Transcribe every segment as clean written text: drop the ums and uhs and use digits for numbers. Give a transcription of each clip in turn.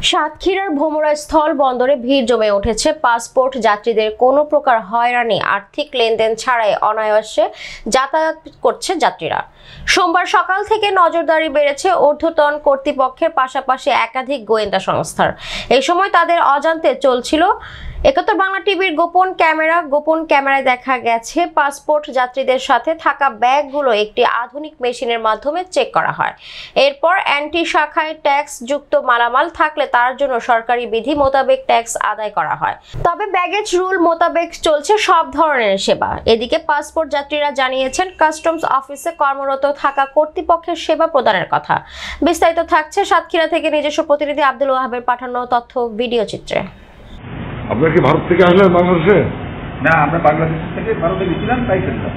সাতক্ষীরার ভোমরা স্থল বন্দরে ভিড় জমে উঠেছে। পাসপোর্ট যাত্রীদের কোনো প্রকার হয়রানি, আর্থিক লেনদেন ছাড়াই অনায়াসে যাতায়াত করছে যাত্রীরা। সোমবার সকাল থেকে নজরদারি বেড়েছে ঊর্ধ্বতন কর্তৃপক্ষের পাশাপাশি একাধিক গোয়েন্দা সংস্থার। এই সময় তাদের অজান্তে চলছিল ৭১ বাংলা টিভির গোপন ক্যামেরায় দেখা গেছে পাসপোর্ট যাত্রীদের সাথে থাকা ব্যাগগুলো একটি আধুনিক মেশিনের মাধ্যমে চেক করা হয়। এরপর অ্যান্টি শাখায় ট্যাক্স যুক্ত মালামাল থাকলে তার জন্য সরকারি বিধি মোতাবেক ট্যাক্স আদায় করা হয়। তবে ব্যাগেজ রুল মোতাবেক চলছে সব ধরনের সেবা। এদিকে পাসপোর্ট যাত্রীরা জানিয়েছেন কাস্টমস অফিসে কর্মরত থাকা কর্তৃপক্ষের সেবা প্রদানের কথা। বিস্তারিত থাকছে সাতক্ষীরা থেকে নিজস্ব প্রতিনিধি আব্দুল ওয়াহাবের পাঠানো তথ্য ভিডিও চিত্রে। আপনারা কি ভারত থেকে আসলেন বাংলাদেশে? না, আমরা বাংলাদেশ থেকে ভারতে গেছিলাম, তাই ফিরলাম।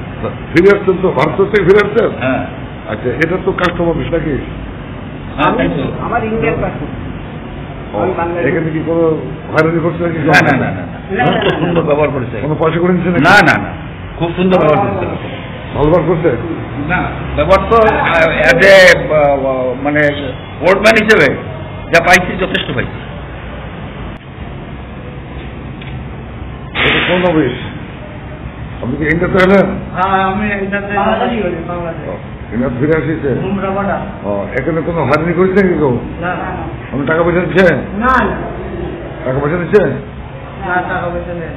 ফিরে আসছেন তো? ভারত থেকে ফিরে আসছেন? হ্যাঁ। আচ্ছা, এটা তো কাস্টম অফিস নাকি? আমার ইন্ডিয়ান পাসপোর্ট। এখানে কি কোনো হয়রানি করছে নাকি? না না না না, খুব সুন্দর ব্যবহার করেছে। কোনো পয়সা করে নিচ্ছে না না না, খুব সুন্দর ব্যবহার করছে। ভালো ব্যবহার করছে? না, ব্যবহার তো অ্যাজ এ মানে ওয়ার্ডম্যান হিসেবে যা পাইছি যথেষ্ট পাইছি। কোন অফিস? আপনি কি ইন্ডিয়াতে এলেন? হ্যাঁ, আমি ইন্ডিয়াতে ফিরে আসিছে। এখানে কোনো হয়রানি করেছে নাকি কেউ? না। আপনি টাকা পয়সা দিচ্ছে? না, টাকা পয়সা দিচ্ছে? টাকা পয়সা নেই।